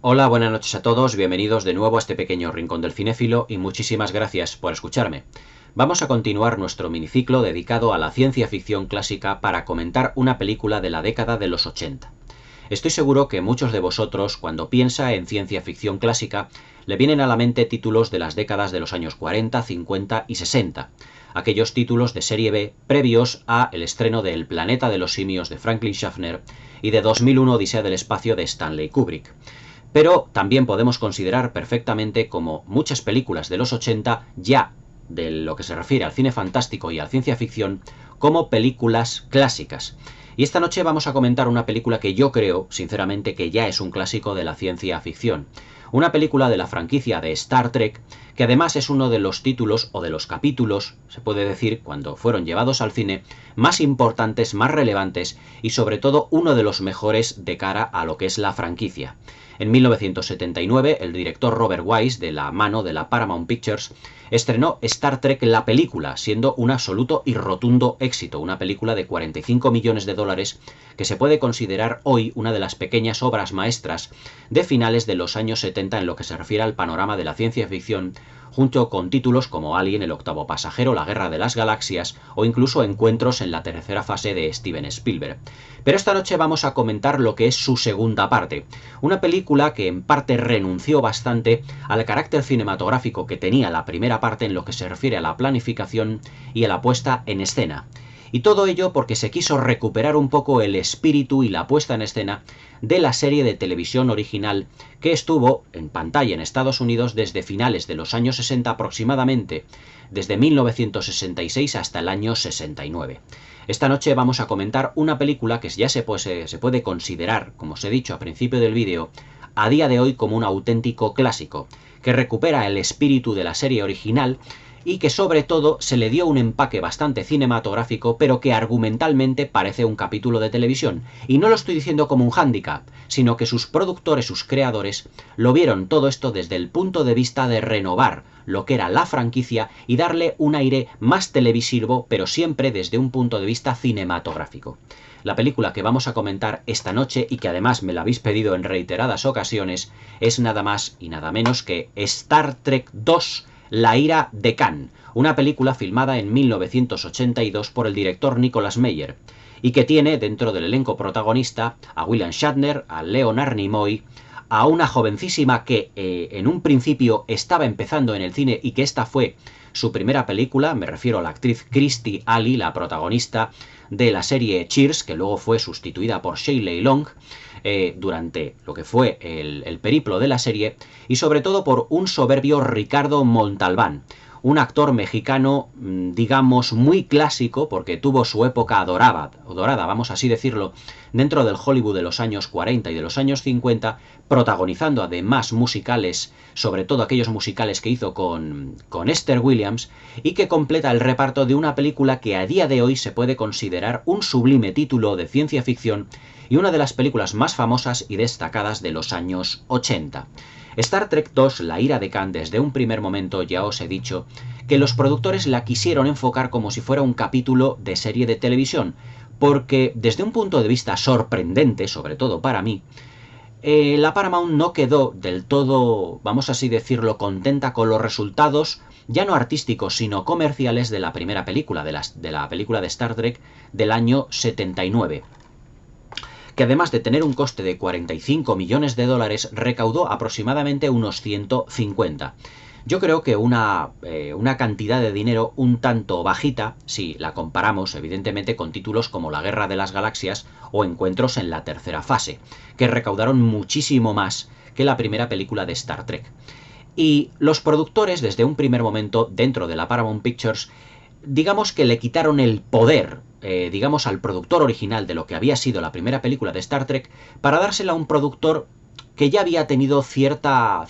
Hola, buenas noches a todos, bienvenidos de nuevo a este pequeño rincón del cinéfilo y muchísimas gracias por escucharme. Vamos a continuar nuestro miniciclo dedicado a la ciencia ficción clásica para comentar una película de la década de los 80. Estoy seguro que muchos de vosotros, cuando piensa en ciencia ficción clásica, le vienen a la mente títulos de las décadas de los años 40, 50 y 60, aquellos títulos de serie B previos a el estreno de El planeta de los simios de Franklin Schaffner y de 2001 Odisea del espacio de Stanley Kubrick. Pero también podemos considerar perfectamente como muchas películas de los 80, ya de lo que se refiere al cine fantástico y a la ciencia ficción, como películas clásicas. Y esta noche vamos a comentar una película que yo creo, sinceramente, que ya es un clásico de la ciencia ficción. Una película de la franquicia de Star Trek, que además es uno de los títulos o de los capítulos, se puede decir, cuando fueron llevados al cine, más importantes, más relevantes y sobre todo uno de los mejores de cara a lo que es la franquicia. En 1979, el director Robert Wise, de la mano de la Paramount Pictures, estrenó Star Trek la película, siendo un absoluto y rotundo éxito, una película de 45 millones de dólares que se puede considerar hoy una de las pequeñas obras maestras de finales de los años 70 en lo que se refiere al panorama de la ciencia ficción, junto con títulos como Alien, el octavo pasajero, La guerra de las galaxias o incluso Encuentros en la tercera fase de Steven Spielberg. Pero esta noche vamos a comentar lo que es su segunda parte, una película que en parte renunció bastante al carácter cinematográfico que tenía la primera parte en lo que se refiere a la planificación y a la puesta en escena. Y todo ello porque se quiso recuperar un poco el espíritu y la puesta en escena de la serie de televisión original que estuvo en pantalla en Estados Unidos desde finales de los años 60 aproximadamente, desde 1966 hasta el año 69. Esta noche vamos a comentar una película que ya se puede considerar, como os he dicho al principio del vídeo, a día de hoy como un auténtico clásico, que recupera el espíritu de la serie original y que sobre todo se le dio un empaque bastante cinematográfico, pero que argumentalmente parece un capítulo de televisión. Y no lo estoy diciendo como un hándicap, sino que sus productores, sus creadores, lo vieron todo esto desde el punto de vista de renovar lo que era la franquicia y darle un aire más televisivo, pero siempre desde un punto de vista cinematográfico. La película que vamos a comentar esta noche, y que además me la habéis pedido en reiteradas ocasiones, es nada más y nada menos que Star Trek 2, La ira de Khan, una película filmada en 1982 por el director Nicholas Meyer, y que tiene dentro del elenco protagonista a William Shatner, a Leonard Nimoy, a una jovencísima que en un principio estaba empezando en el cine y que esta fue su primera película, me refiero a la actriz Kirstie Alley, la protagonista de la serie Cheers, que luego fue sustituida por Shelley Long durante lo que fue el periplo de la serie, y sobre todo por un soberbio Ricardo Montalbán, un actor mexicano, digamos, muy clásico, porque tuvo su época dorada, vamos así decirlo, dentro del Hollywood de los años 40 y de los años 50, protagonizando además musicales, sobre todo aquellos musicales que hizo con Esther Williams, y que completa el reparto de una película que a día de hoy se puede considerar un sublime título de ciencia ficción y una de las películas más famosas y destacadas de los años 80. Star Trek 2, La ira de Khan, desde un primer momento ya os he dicho que los productores la quisieron enfocar como si fuera un capítulo de serie de televisión, porque desde un punto de vista sorprendente, sobre todo para mí, la Paramount no quedó del todo, vamos así decirlo, contenta con los resultados, ya no artísticos, sino comerciales de la primera película, de la película de Star Trek del año 79. Que además de tener un coste de 45 millones de dólares, recaudó aproximadamente unos 150. Yo creo que una cantidad de dinero un tanto bajita, si la comparamos evidentemente con títulos como La guerra de las galaxias o Encuentros en la tercera fase, que recaudaron muchísimo más que la primera película de Star Trek. Y los productores, desde un primer momento, dentro de la Paramount Pictures, digamos que le quitaron el poder, digamos, al productor original de lo que había sido la primera película de Star Trek, para dársela a un productor que ya había tenido cierto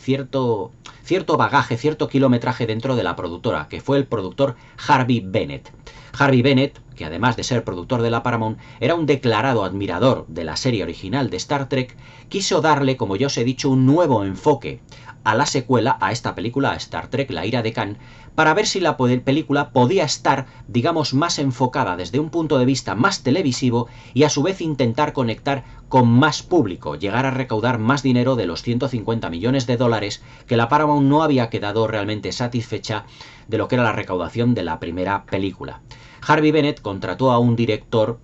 bagaje, cierto kilometraje dentro de la productora, que fue el productor Harvey Bennett. Harvey Bennett, que además de ser productor de la Paramount, era un declarado admirador de la serie original de Star Trek, quiso darle, como ya os he dicho, un nuevo enfoque a la secuela, a esta película, a Star Trek, La ira de Khan, para ver si la película podía estar, digamos, más enfocada desde un punto de vista más televisivo y a su vez intentar conectar con más público, llegar a recaudar más dinero dinero de los 150 millones de dólares que la Paramount no había quedado realmente satisfecha de lo que era la recaudación de la primera película. Harvey Bennett contrató a un director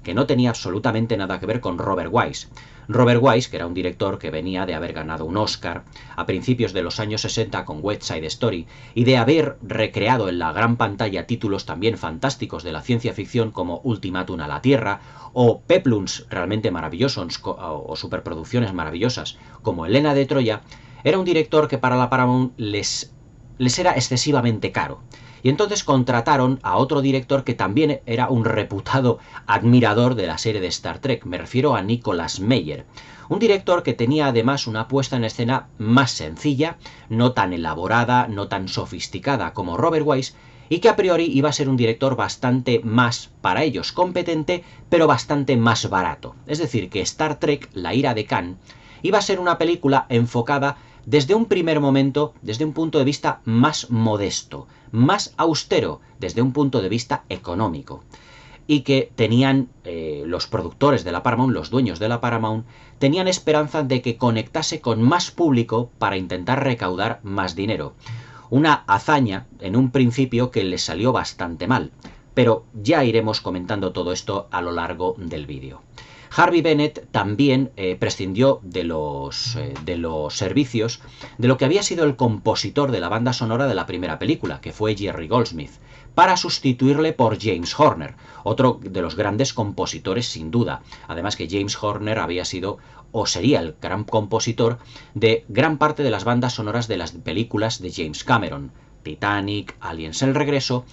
que no tenía absolutamente nada que ver con Robert Wise. Robert Wise, que era un director que venía de haber ganado un Oscar a principios de los años 60 con West Side Story y de haber recreado en la gran pantalla títulos también fantásticos de la ciencia ficción como Ultimátum a la Tierra o peplums realmente maravillosos o superproducciones maravillosas como Helena de Troya, era un director que para la Paramount les era excesivamente caro. Y entonces contrataron a otro director que también era un reputado admirador de la serie de Star Trek. Me refiero a Nicholas Meyer. Un director que tenía además una puesta en escena más sencilla, no tan elaborada, no tan sofisticada como Robert Wise, y que a priori iba a ser un director bastante más, para ellos, competente, pero bastante más barato. Es decir, que Star Trek, La ira de Khan, iba a ser una película enfocada desde un primer momento, desde un punto de vista más modesto, más austero, desde un punto de vista económico. Y que tenían los productores de la Paramount, los dueños de la Paramount, tenían esperanza de que conectase con más público para intentar recaudar más dinero. Una hazaña, en un principio, que les salió bastante mal. Pero ya iremos comentando todo esto a lo largo del vídeo. Harvey Bennett también prescindió de los servicios de lo que había sido el compositor de la banda sonora de la primera película, que fue Jerry Goldsmith, para sustituirle por James Horner, otro de los grandes compositores sin duda. Además que James Horner había sido o sería el gran compositor de gran parte de las bandas sonoras de las películas de James Cameron, Titanic, Aliens el regreso,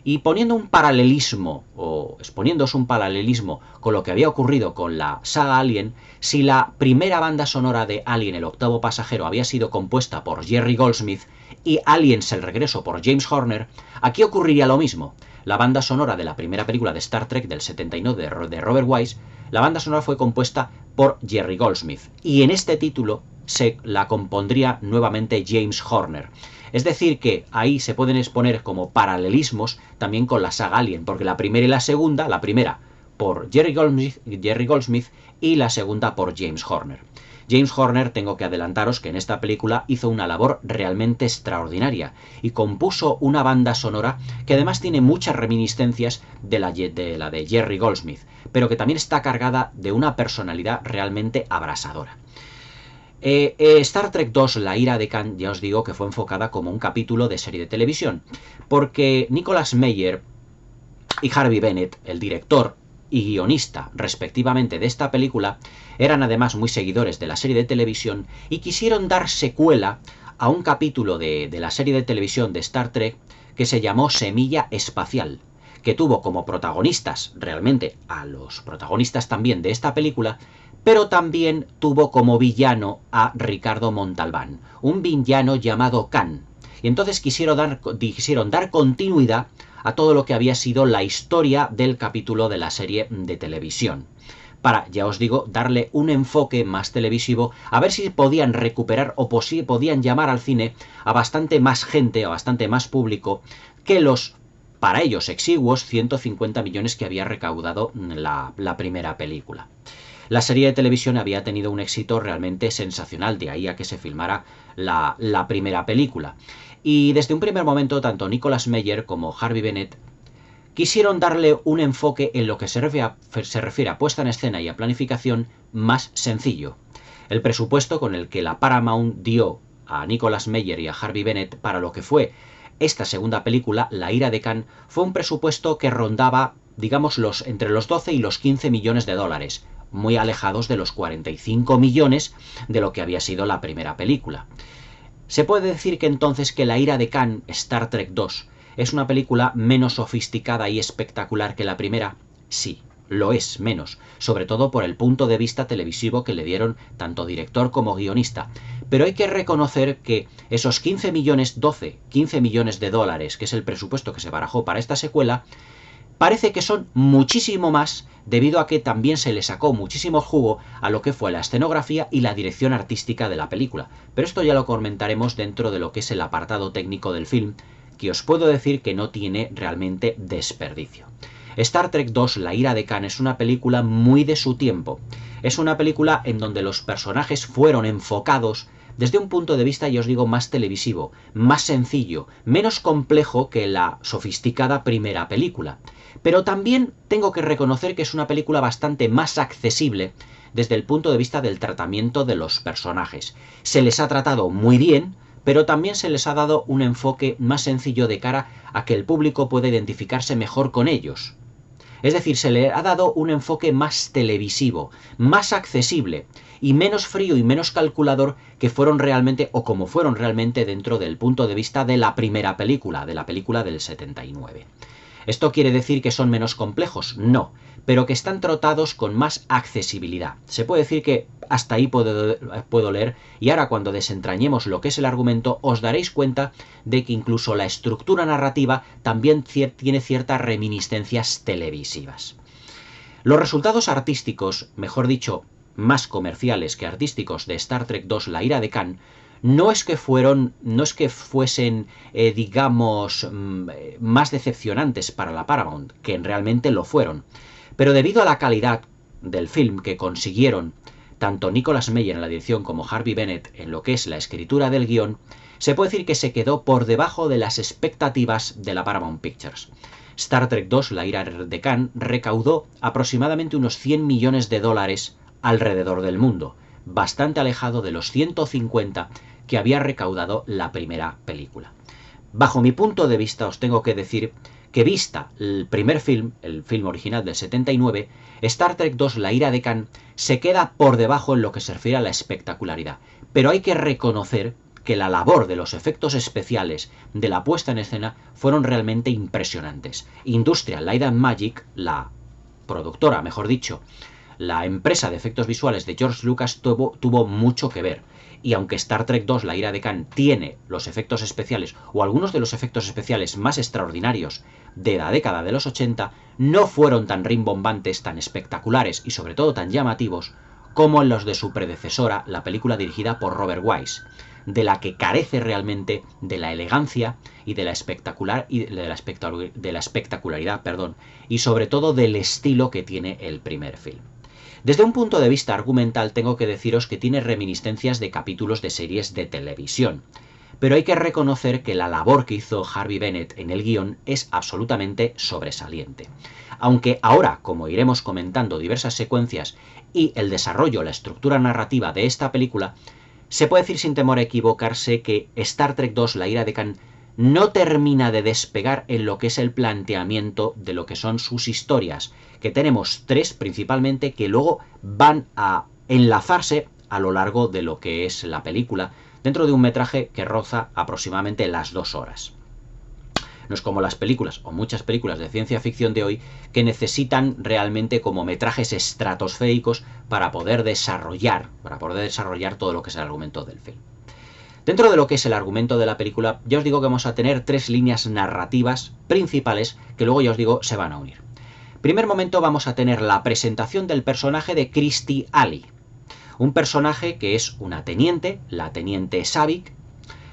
y poniendo un paralelismo, o exponiéndose un paralelismo con lo que había ocurrido con la saga Alien, si la primera banda sonora de Alien, el octavo pasajero, había sido compuesta por Jerry Goldsmith y Aliens el regreso por James Horner, aquí ocurriría lo mismo. La banda sonora de la primera película de Star Trek del 79 de Robert Wise, la banda sonora fue compuesta por Jerry Goldsmith, y en este título se la compondría nuevamente James Horner. Es decir que ahí se pueden exponer como paralelismos también con la saga Alien, porque la primera y la segunda, la primera por Jerry Goldsmith y la segunda por James Horner. James Horner, tengo que adelantaros que en esta película hizo una labor realmente extraordinaria y compuso una banda sonora que además tiene muchas reminiscencias de la de Jerry Goldsmith, pero que también está cargada de una personalidad realmente abrasadora. Star Trek 2, La ira de Khan, ya os digo que fue enfocada como un capítulo de serie de televisión, porque Nicholas Meyer y Harvey Bennett, el director y guionista respectivamente de esta película, eran además muy seguidores de la serie de televisión y quisieron dar secuela a un capítulo de la serie de televisión de Star Trek que se llamó Semilla Espacial, que tuvo como protagonistas realmente a los protagonistas también de esta película, pero también tuvo como villano a Ricardo Montalbán, un villano llamado Khan. Y entonces quisieron dar continuidad a todo lo que había sido la historia del capítulo de la serie de televisión, para, ya os digo, darle un enfoque más televisivo, a ver si podían recuperar o si podían llamar al cine a bastante más gente, a bastante más público, que los, para ellos, exiguos 150 millones que había recaudado la primera película. La serie de televisión había tenido un éxito realmente sensacional, de ahí a que se filmara la primera película. Y desde un primer momento, tanto Nicholas Meyer como Harvey Bennett quisieron darle un enfoque en lo que se refiere a puesta en escena y a planificación más sencillo. El presupuesto con el que la Paramount dio a Nicholas Meyer y a Harvey Bennett para lo que fue esta segunda película, La ira de Khan, fue un presupuesto que rondaba, digamos, entre los 12 y los 15 millones de dólares, muy alejados de los 45 millones de lo que había sido la primera película. Se puede decir que entonces que La ira de Khan, Star Trek 2, es una película menos sofisticada y espectacular que la primera. Sí, lo es menos, sobre todo por el punto de vista televisivo que le dieron tanto director como guionista. Pero hay que reconocer que esos 15 millones de dólares, que es el presupuesto que se barajó para esta secuela, parece que son muchísimo más, debido a que también se le sacó muchísimo jugo a lo que fue la escenografía y la dirección artística de la película. Pero esto ya lo comentaremos dentro de lo que es el apartado técnico del film, que os puedo decir que no tiene realmente desperdicio. Star Trek II, La ira de Khan, es una película muy de su tiempo. Es una película en donde los personajes fueron enfocados desde un punto de vista, ya os digo, más televisivo, más sencillo, menos complejo que la sofisticada primera película. Pero también tengo que reconocer que es una película bastante más accesible desde el punto de vista del tratamiento de los personajes. Se les ha tratado muy bien, pero también se les ha dado un enfoque más sencillo de cara a que el público pueda identificarse mejor con ellos. Es decir, se le ha dado un enfoque más televisivo, más accesible y menos frío y menos calculador que fueron realmente o como fueron realmente dentro del punto de vista de la primera película, de la película del 79. ¿Esto quiere decir que son menos complejos? No, pero que están tratados con más accesibilidad. Se puede decir que hasta ahí puedo leer, y ahora cuando desentrañemos lo que es el argumento os daréis cuenta de que incluso la estructura narrativa también tiene ciertas reminiscencias televisivas. Los resultados artísticos, mejor dicho, más comerciales que artísticos de Star Trek II, La ira de Khan, no es que fuesen, digamos, más decepcionantes para la Paramount, que realmente lo fueron. Pero debido a la calidad del film que consiguieron tanto Nicholas Meyer en la dirección como Harvey Bennett en lo que es la escritura del guión, se puede decir que se quedó por debajo de las expectativas de la Paramount Pictures. Star Trek II, La ira de Khan, recaudó aproximadamente unos 100 millones de dólares alrededor del mundo, bastante alejado de los 150 que había recaudado la primera película. Bajo mi punto de vista os tengo que decir que vista el primer film, el film original del 79, Star Trek II, La ira de Khan, se queda por debajo en lo que se refiere a la espectacularidad. Pero hay que reconocer que la labor de los efectos especiales, de la puesta en escena, fueron realmente impresionantes. Industrial Light and Magic, la productora, mejor dicho, la empresa de efectos visuales de George Lucas tuvo mucho que ver. Y aunque Star Trek II, La ira de Khan, tiene los efectos especiales, o algunos de los efectos especiales más extraordinarios de la década de los 80, no fueron tan rimbombantes, tan espectaculares y sobre todo tan llamativos como en los de su predecesora, la película dirigida por Robert Wise, de la que carece realmente de la elegancia y de la espectacularidad, y sobre todo del estilo que tiene el primer film. Desde un punto de vista argumental tengo que deciros que tiene reminiscencias de capítulos de series de televisión, pero hay que reconocer que la labor que hizo Harvey Bennett en el guión es absolutamente sobresaliente. Aunque ahora, como iremos comentando diversas secuencias y el desarrollo, la estructura narrativa de esta película, se puede decir sin temor a equivocarse que Star Trek II, La ira de Khan, no termina de despegar en lo que es el planteamiento de lo que son sus historias, que tenemos tres principalmente que luego van a enlazarse a lo largo de lo que es la película, dentro de un metraje que roza aproximadamente las 2 horas. No es como las películas, o muchas películas de ciencia ficción de hoy, que necesitan realmente como metrajes estratosféricos para poder desarrollar todo lo que es el argumento del film. Dentro de lo que es el argumento de la película, ya os digo que vamos a tener 3 líneas narrativas principales que luego ya os digo se van a unir. Primer momento vamos a tener la presentación del personaje de Kirstie Alley, un personaje que es una teniente, la teniente Saavik.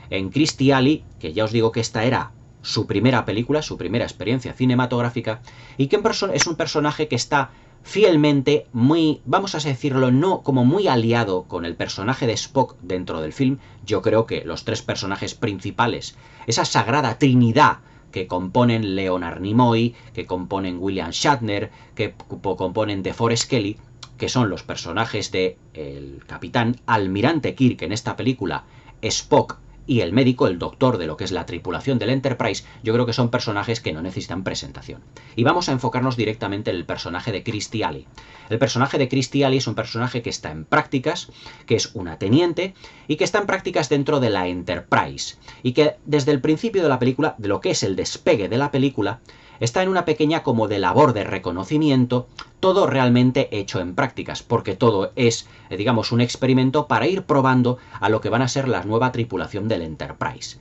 En Kirstie Alley, que ya os digo que esta era su primera película, su primera experiencia cinematográfica, y que es un personaje que está fielmente, muy, vamos a decirlo, no como muy aliado con el personaje de Spock dentro del film. Yo creo que los 3 personajes principales, esa sagrada trinidad que componen Leonard Nimoy, que componen William Shatner, que componen DeForest Kelley, que son los personajes de el capitán Almirante Kirk en esta película, Spock y el médico, el doctor de lo que es la tripulación del Enterprise, yo creo que son personajes que no necesitan presentación. Y vamos a enfocarnos directamente en el personaje de Kirstie Alley. El personaje de Kirstie Alley es un personaje que está en prácticas, que es una teniente, y que está en prácticas dentro de la Enterprise. Y que desde el principio de la película, de lo que es el despegue de la película, está en una pequeña como de labor de reconocimiento, todo realmente hecho en prácticas, porque todo es, digamos, un experimento para ir probando a lo que van a ser la nueva tripulación del Enterprise.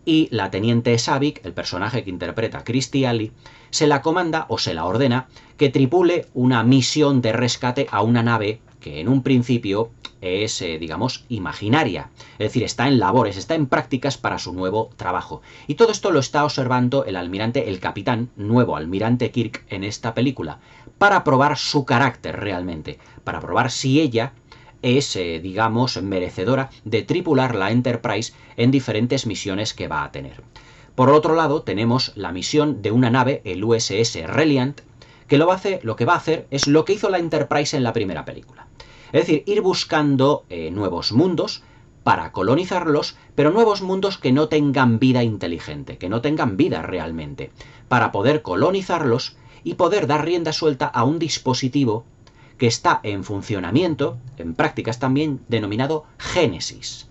Y la teniente Saavik, el personaje que interpreta Kirstie Alley, se la comanda o se la ordena que tripule una misión de rescate a una nave que en un principio es, digamos, imaginaria. Es decir, está en labores, está en prácticas para su nuevo trabajo. Y todo esto lo está observando el capitán, nuevo almirante Kirk en esta película, para probar su carácter realmente, para probar si ella es, digamos, merecedora de tripular la Enterprise en diferentes misiones que va a tener. Por otro lado, tenemos la misión de una nave, el USS Reliant, que lo que va a hacer es lo que hizo la Enterprise en la primera película. Es decir, ir buscando nuevos mundos para colonizarlos, pero nuevos mundos que no tengan vida inteligente, que no tengan vida realmente, para poder colonizarlos y poder dar rienda suelta a un dispositivo que está en funcionamiento, en prácticas también, denominado Génesis.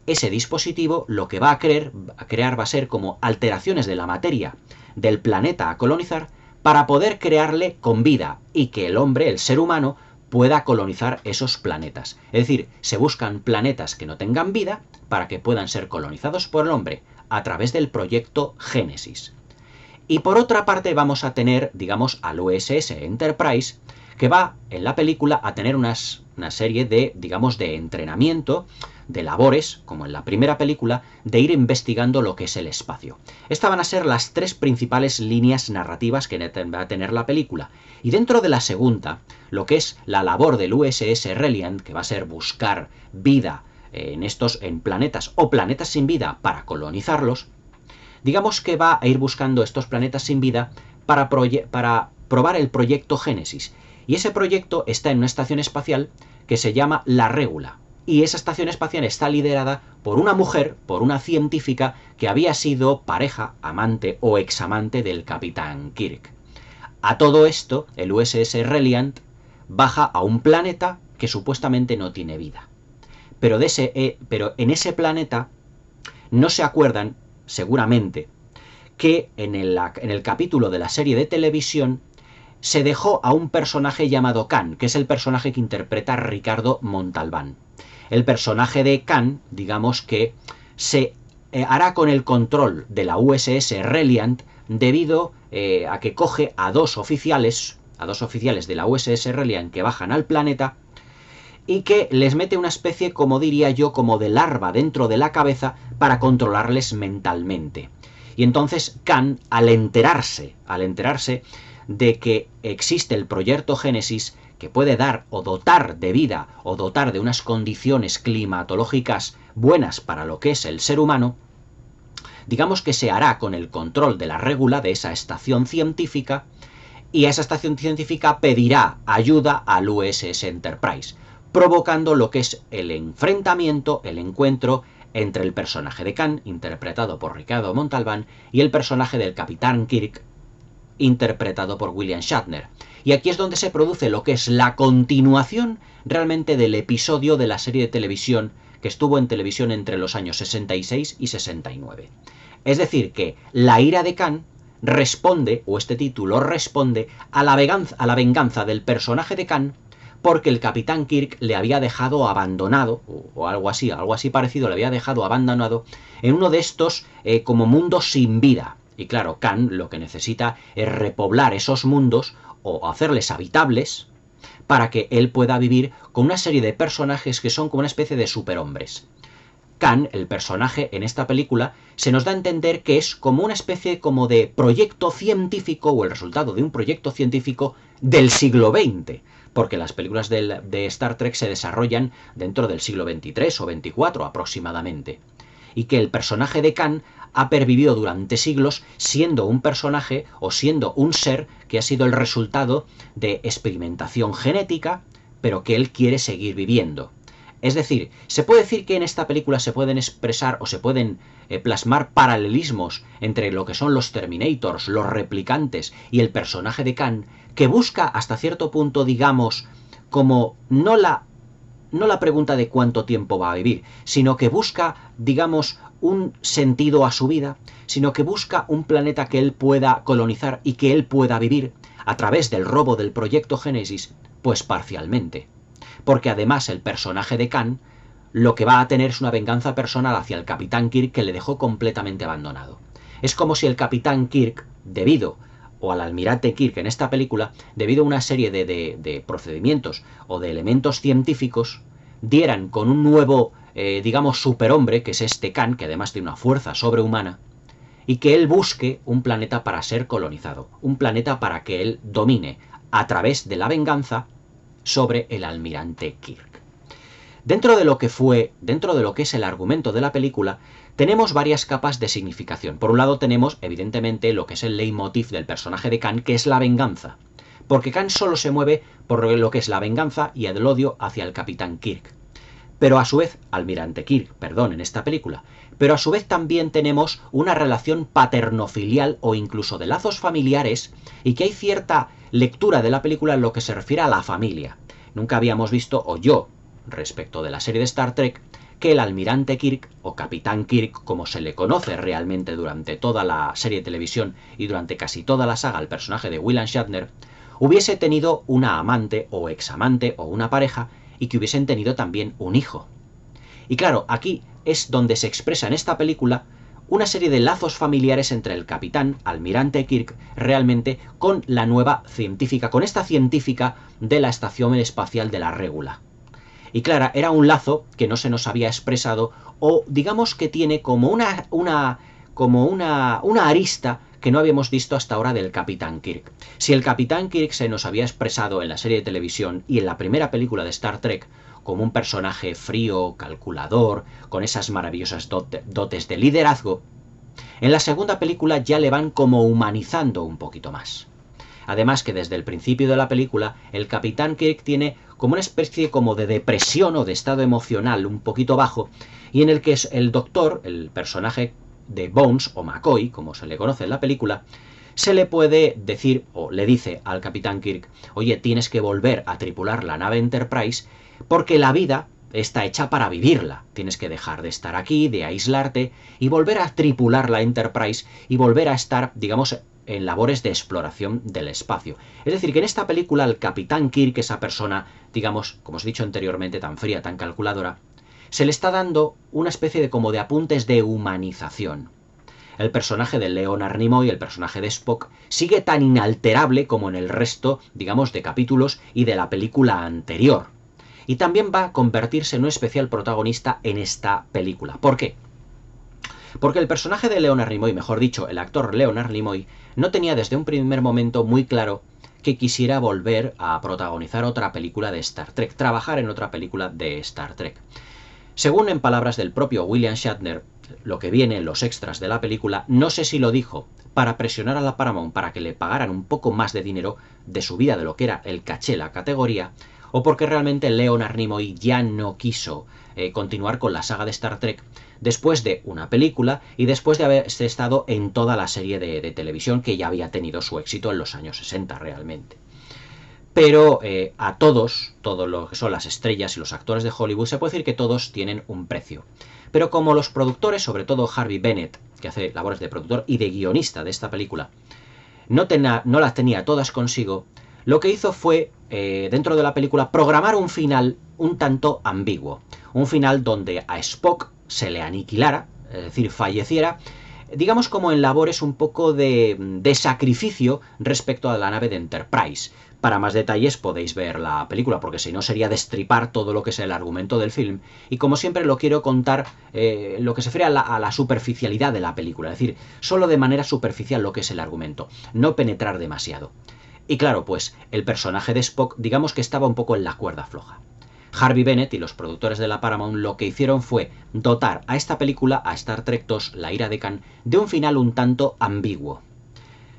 Ese dispositivo lo que va a crear va a ser como alteraciones de la materia del planeta a colonizar para poder crearle con vida y que el hombre, el ser humano, pueda colonizar esos planetas. Es decir, se buscan planetas que no tengan vida para que puedan ser colonizados por el hombre a través del proyecto Génesis. Y por otra parte vamos a tener, digamos, al USS Enterprise, que va en la película a tener una serie de, digamos, de entrenamiento, de labores, como en la primera película, de ir investigando lo que es el espacio. Estas van a ser las tres principales líneas narrativas que va a tener la película. Y dentro de la segunda, lo que es la labor del USS Reliant, que va a ser buscar vida en planetas o planetas sin vida para colonizarlos, digamos que va a ir buscando estos planetas sin vida para probar el proyecto Génesis. Y ese proyecto está en una estación espacial que se llama La Régula. Y esa estación espacial está liderada por una mujer, por una científica que había sido pareja, amante o examante del capitán Kirk. A todo esto, el USS Reliant baja a un planeta que supuestamente no tiene vida. Pero en ese planeta no se acuerdan, seguramente, que en el capítulo de la serie de televisión se dejó a un personaje llamado Khan, que es el personaje que interpreta Ricardo Montalbán. El personaje de Khan, digamos que se hará con el control de la USS Reliant debido a que coge a dos oficiales de la USS Reliant que bajan al planeta y que les mete una especie, como diría yo, como de larva dentro de la cabeza para controlarles mentalmente. Y entonces Khan, al enterarse de que existe el proyecto Génesis, que puede dar o dotar de vida o dotar de unas condiciones climatológicas buenas para lo que es el ser humano, digamos que se hará con el control de la Régula, de esa estación científica, y a esa estación científica pedirá ayuda al USS Enterprise, provocando lo que es el enfrentamiento, el encuentro entre el personaje de Khan, interpretado por Ricardo Montalbán, y el personaje del capitán Kirk, interpretado por William Shatner. Y aquí es donde se produce lo que es la continuación realmente del episodio de la serie de televisión que estuvo en televisión entre los años 66 y 69. Es decir, que la ira de Khan responde, o este título responde, a la venganza del personaje de Khan porque el capitán Kirk le había dejado abandonado, o algo así parecido, le había dejado abandonado en uno de estos como mundos sin vida. Y claro, Khan lo que necesita es repoblar esos mundos o hacerles habitables para que él pueda vivir con una serie de personajes que son como una especie de superhombres. Khan, el personaje en esta película, se nos da a entender que es como una especie como de proyecto científico o el resultado de un proyecto científico del siglo XX, porque las películas de Star Trek se desarrollan dentro del siglo XXIII o XXIV aproximadamente, y que el personaje de Khan ha pervivido durante siglos siendo un personaje o siendo un ser que ha sido el resultado de experimentación genética, pero que él quiere seguir viviendo. Es decir, se puede decir que en esta película se pueden expresar o se pueden plasmar paralelismos entre lo que son los Terminators, los replicantes y el personaje de Khan, que busca hasta cierto punto, digamos, como no la pregunta de cuánto tiempo va a vivir, sino que busca, digamos, un sentido a su vida, sino que busca un planeta que él pueda colonizar y que él pueda vivir a través del robo del proyecto Génesis, pues parcialmente. Porque además el personaje de Khan lo que va a tener es una venganza personal hacia el capitán Kirk que le dejó completamente abandonado. Es como si el capitán Kirk, debido o al almirante Kirk en esta película, debido a una serie de procedimientos o de elementos científicos, dieran con un nuevo, digamos, superhombre, que es este Khan, que además tiene una fuerza sobrehumana, y que él busque un planeta para ser colonizado, un planeta para que él domine a través de la venganza sobre el almirante Kirk. Dentro de lo que es el argumento de la película, tenemos varias capas de significación. Por un lado tenemos, evidentemente, lo que es el leitmotiv del personaje de Khan, que es la venganza. Porque Khan solo se mueve por lo que es la venganza y el odio hacia el capitán Kirk. Pero a su vez, almirante Kirk, perdón, en esta película. Pero a su vez también tenemos una relación paternofilial o incluso de lazos familiares, y que hay cierta lectura de la película en lo que se refiere a la familia. Nunca habíamos visto, o yo, respecto de la serie de Star Trek, que el almirante Kirk, o capitán Kirk, como se le conoce realmente durante toda la serie de televisión y durante casi toda la saga, el personaje de William Shatner, hubiese tenido una amante o examante o una pareja, y que hubiesen tenido también un hijo. Y claro, aquí es donde se expresa en esta película una serie de lazos familiares entre el capitán, almirante Kirk, realmente con la nueva científica, con esta científica de la Estación Espacial de la Régula. Y claro, era un lazo que no se nos había expresado, o digamos que tiene como una arista que no habíamos visto hasta ahora del Capitán Kirk. Si el Capitán Kirk se nos había expresado en la serie de televisión y en la primera película de Star Trek como un personaje frío, calculador, con esas maravillosas dotes de liderazgo, en la segunda película ya le van como humanizando un poquito más. Además que desde el principio de la película, el Capitán Kirk tiene como una especie como de depresión o de estado emocional un poquito bajo, y en el que es el doctor, el personaje de Bones o McCoy, como se le conoce en la película, se le puede decir o le dice al Capitán Kirk: oye, tienes que volver a tripular la nave Enterprise porque la vida está hecha para vivirla. Tienes que dejar de estar aquí, de aislarte y volver a tripular la Enterprise y volver a estar, digamos, en labores de exploración del espacio. Es decir, que en esta película el Capitán Kirk, esa persona, digamos, como os he dicho anteriormente, tan fría, tan calculadora, se le está dando una especie de como de apuntes de humanización. El personaje de Leonard Nimoy, el personaje de Spock, sigue tan inalterable como en el resto, digamos, de capítulos y de la película anterior. Y también va a convertirse en un especial protagonista en esta película. ¿Por qué? Porque el personaje de Leonard Nimoy, mejor dicho, el actor Leonard Nimoy, no tenía desde un primer momento muy claro que quisiera volver a protagonizar otra película de Star Trek, trabajar en otra película de Star Trek. Según en palabras del propio William Shatner, lo que viene en los extras de la película, no sé si lo dijo para presionar a la Paramount para que le pagaran un poco más de dinero de subida de lo que era el caché, la categoría, o porque realmente Leonard Nimoy ya no quiso continuar con la saga de Star Trek después de una película y después de haber estado en toda la serie de televisión que ya había tenido su éxito en los años 60 realmente. Pero a todos lo que son las estrellas y los actores de Hollywood, se puede decir que todos tienen un precio. Pero como los productores, sobre todo Harvey Bennett, que hace labores de productor y de guionista de esta película, no las tenía todas consigo, lo que hizo fue, dentro de la película, programar un final un tanto ambiguo. Un final donde a Spock se le aniquilara, es decir, falleciera, digamos como en labores un poco de sacrificio respecto a la nave de Enterprise. Para más detalles podéis ver la película, porque si no sería destripar todo lo que es el argumento del film. Y como siempre lo quiero contar lo que se refiere a la superficialidad de la película, es decir, solo de manera superficial lo que es el argumento, no penetrar demasiado. Y claro, pues el personaje de Spock, digamos que estaba un poco en la cuerda floja. Harvey Bennett y los productores de la Paramount lo que hicieron fue dotar a esta película, a Star Trek II, La ira de Khan, de un final un tanto ambiguo.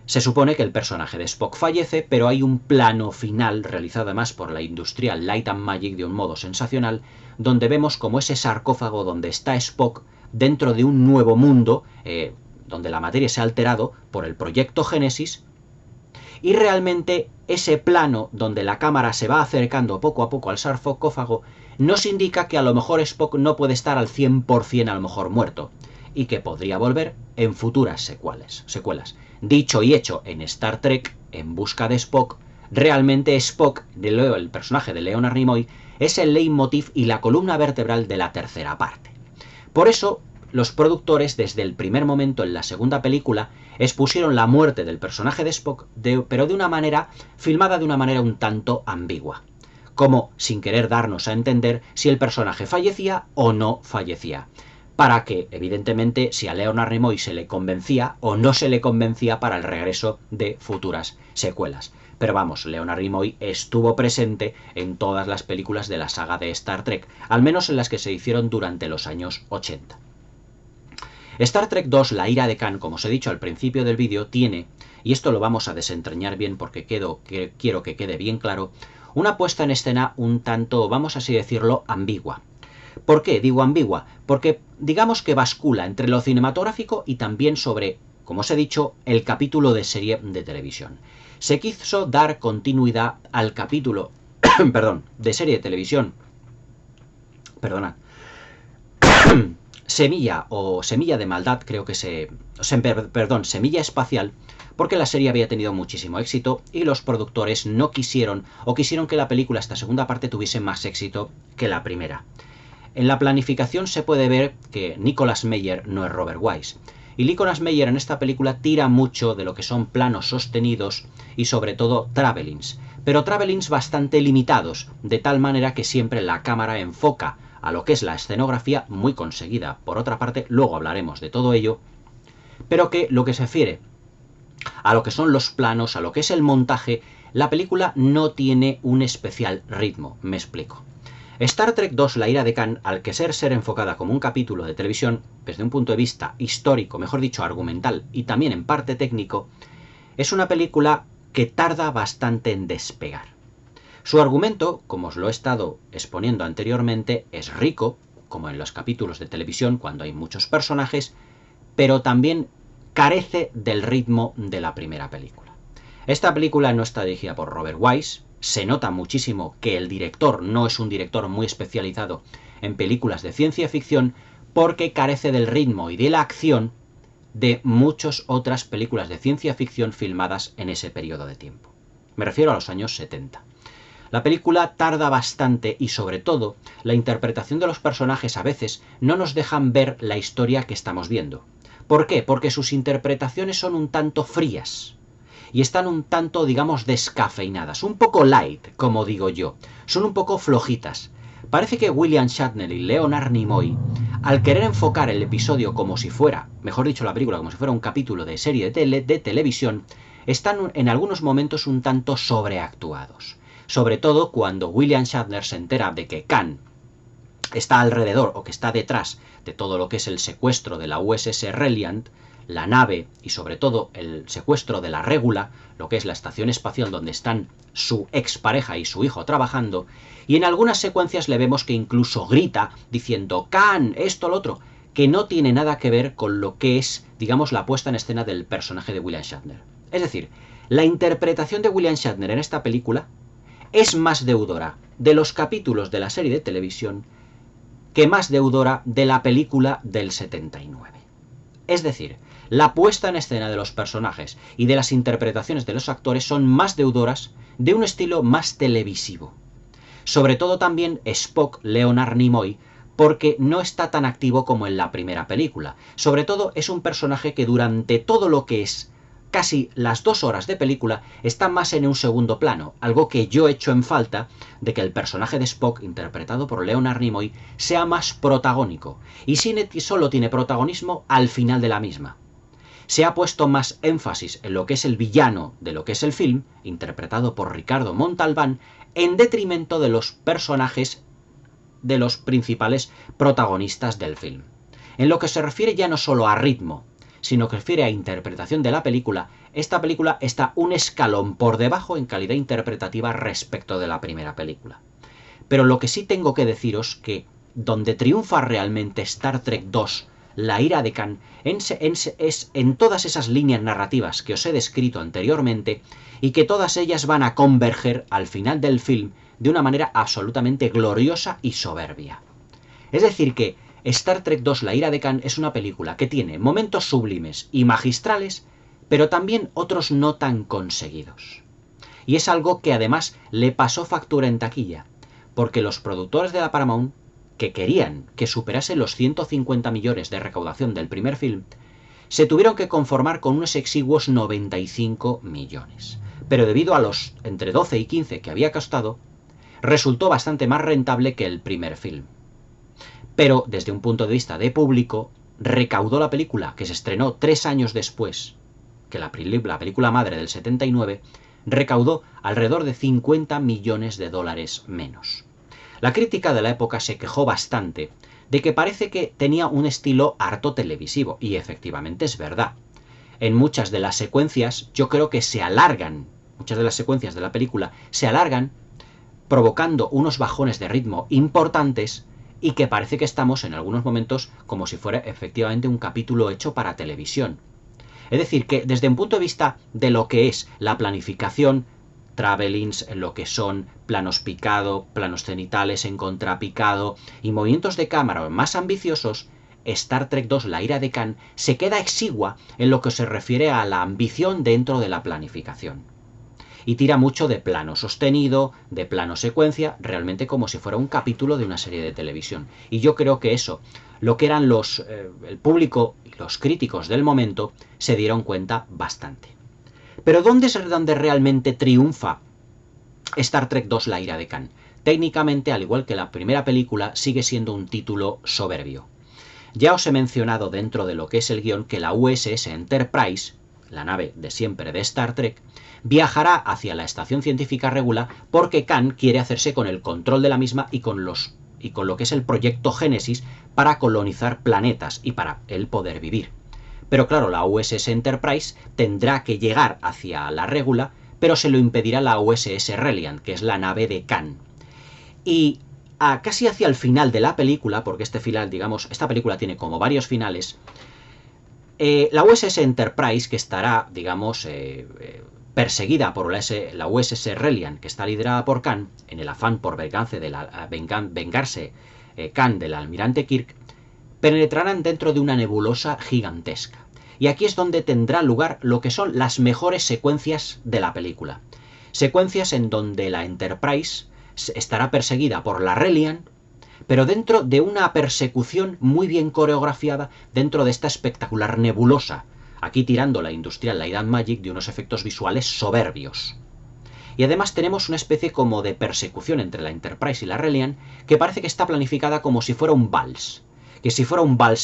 Se supone que el personaje de Spock fallece, pero hay un plano final realizado además por la industrial Light and Magic de un modo sensacional, donde vemos como ese sarcófago donde está Spock dentro de un nuevo mundo, donde la materia se ha alterado por el proyecto Génesis, y realmente ese plano donde la cámara se va acercando poco a poco al sarcófago nos indica que a lo mejor Spock no puede estar al 100% a lo mejor muerto, y que podría volver en futuras secuelas. Dicho y hecho, en Star Trek, En busca de Spock, realmente Spock, el personaje de Leonard Nimoy, es el leitmotiv y la columna vertebral de la tercera parte. Por eso, los productores desde el primer momento en la segunda película expusieron la muerte del personaje de Spock, pero de una manera filmada de una manera un tanto ambigua, como sin querer darnos a entender si el personaje fallecía o no fallecía, para que, evidentemente, si a Leonard Nimoy se le convencía o no se le convencía para el regreso de futuras secuelas. Pero vamos, Leonard Nimoy estuvo presente en todas las películas de la saga de Star Trek, al menos en las que se hicieron durante los años 80. Star Trek 2, La ira de Khan, como os he dicho al principio del vídeo, tiene, y esto lo vamos a desentrañar bien porque quiero que quede bien claro, una puesta en escena un tanto, vamos así decirlo, ambigua. ¿Por qué digo ambigua? Porque digamos que bascula entre lo cinematográfico y también sobre, como os he dicho, el capítulo de serie de televisión. Se quiso dar continuidad al capítulo de serie de televisión, Semilla o Semilla de Maldad, creo que Semilla Espacial, porque la serie había tenido muchísimo éxito y los productores no quisieron que la película, esta segunda parte, tuviese más éxito que la primera. En la planificación se puede ver que Nicolas Meyer no es Robert Wise. Y Nicolas Meyer en esta película tira mucho de lo que son planos sostenidos y sobre todo travelings, pero travelings bastante limitados, de tal manera que siempre la cámara enfoca a lo que es la escenografía, muy conseguida. Por otra parte, luego hablaremos de todo ello, pero que lo que se refiere a lo que son los planos, a lo que es el montaje, la película no tiene un especial ritmo, me explico. Star Trek 2, La ira de Khan, al que ser enfocada como un capítulo de televisión, desde un punto de vista histórico, mejor dicho, argumental y también en parte técnico, es una película que tarda bastante en despegar. Su argumento, como os lo he estado exponiendo anteriormente, es rico, como en los capítulos de televisión cuando hay muchos personajes, pero también carece del ritmo de la primera película. Esta película no está dirigida por Robert Wise. Se nota muchísimo que el director no es un director muy especializado en películas de ciencia ficción porque carece del ritmo y de la acción de muchas otras películas de ciencia ficción filmadas en ese periodo de tiempo. Me refiero a los años 70. La película tarda bastante y sobre todo la interpretación de los personajes a veces no nos dejan ver la historia que estamos viendo. ¿Por qué? Porque sus interpretaciones son un tanto frías. Y están un tanto, digamos, descafeinadas, un poco light, como digo yo. Son un poco flojitas. Parece que William Shatner y Leonard Nimoy, al querer enfocar el episodio como si fuera, mejor dicho la película, como si fuera un capítulo de serie de televisión, están en algunos momentos un tanto sobreactuados. Sobre todo cuando William Shatner se entera de que Khan está alrededor o que está detrás de todo lo que es el secuestro de la USS Reliant, la nave y sobre todo el secuestro de la Regula, lo que es la estación espacial donde están su expareja y su hijo trabajando, y en algunas secuencias le vemos que incluso grita diciendo Khan, esto, lo otro, que no tiene nada que ver con lo que es, digamos, la puesta en escena del personaje de William Shatner. Es decir, la interpretación de William Shatner en esta película es más deudora de los capítulos de la serie de televisión que más deudora de la película del 79. Es decir, la puesta en escena de los personajes y de las interpretaciones de los actores son más deudoras de un estilo más televisivo. Sobre todo también Spock, Leonard Nimoy, porque no está tan activo como en la primera película. Sobre todo es un personaje que durante todo lo que es casi las 2 horas de película está más en un segundo plano, algo que yo echo en falta de que el personaje de Spock, interpretado por Leonard Nimoy, sea más protagónico, y solo tiene protagonismo al final de la misma. Se ha puesto más énfasis en lo que es el villano de lo que es el film, interpretado por Ricardo Montalbán, en detrimento de los personajes de los principales protagonistas del film. En lo que se refiere ya no solo a ritmo, sino que refiere a interpretación de la película, esta película está un escalón por debajo en calidad interpretativa respecto de la primera película. Pero lo que sí tengo que deciros que donde triunfa realmente Star Trek 2, La ira de Khan, es en todas esas líneas narrativas que os he descrito anteriormente y que todas ellas van a converger al final del film de una manera absolutamente gloriosa y soberbia. Es decir que Star Trek 2, La ira de Khan es una película que tiene momentos sublimes y magistrales, pero también otros no tan conseguidos. Y es algo que además le pasó factura en taquilla, porque los productores de la Paramount que querían que superase los 150 millones de recaudación del primer film, se tuvieron que conformar con unos exiguos 95 millones. Pero debido a los entre 12 y 15 que había costado, resultó bastante más rentable que el primer film. Pero desde un punto de vista de público, recaudó la película, que se estrenó 3 años después que la película madre del 79, recaudó alrededor de 50 millones de dólares menos. La crítica de la época se quejó bastante de que parece que tenía un estilo harto televisivo, y efectivamente es verdad. En muchas de las secuencias yo creo que se alargan, muchas de las secuencias de la película se alargan, provocando unos bajones de ritmo importantes, y que parece que estamos en algunos momentos como si fuera efectivamente un capítulo hecho para televisión. Es decir, que desde un punto de vista de lo que es la planificación, travelings, en lo que son planos picado, planos cenitales en contrapicado y movimientos de cámara más ambiciosos, Star Trek II, la ira de Khan, se queda exigua en lo que se refiere a la ambición dentro de la planificación. Y tira mucho de plano sostenido, de plano secuencia, realmente como si fuera un capítulo de una serie de televisión. Y yo creo que eso, lo que eran el público y los críticos del momento, se dieron cuenta bastante. Pero ¿dónde es donde realmente triunfa Star Trek II, la ira de Khan? Técnicamente, al igual que la primera película, sigue siendo un título soberbio. Ya os he mencionado dentro de lo que es el guión que la USS Enterprise, la nave de siempre de Star Trek, viajará hacia la estación científica Regula porque Khan quiere hacerse con el control de la misma y con lo que es el proyecto Génesis para colonizar planetas y para él poder vivir. Pero claro, la USS Enterprise tendrá que llegar hacia la Regula, pero se lo impedirá la USS Reliant, que es la nave de Khan. Y casi hacia el final de la película, porque esta película tiene como varios finales, la USS Enterprise, que estará, perseguida por la USS Reliant, que está liderada por Khan, en el afán por vengarse Khan del almirante Kirk, penetrarán dentro de una nebulosa gigantesca. Y aquí es donde tendrá lugar lo que son las mejores secuencias de la película. Secuencias en donde la Enterprise estará perseguida por la Reliant, pero dentro de una persecución muy bien coreografiada dentro de esta espectacular nebulosa, aquí tirando la industrial Light and Magic de unos efectos visuales soberbios. Y además tenemos una especie como de persecución entre la Enterprise y la Reliant que parece que está planificada como si fuera un vals,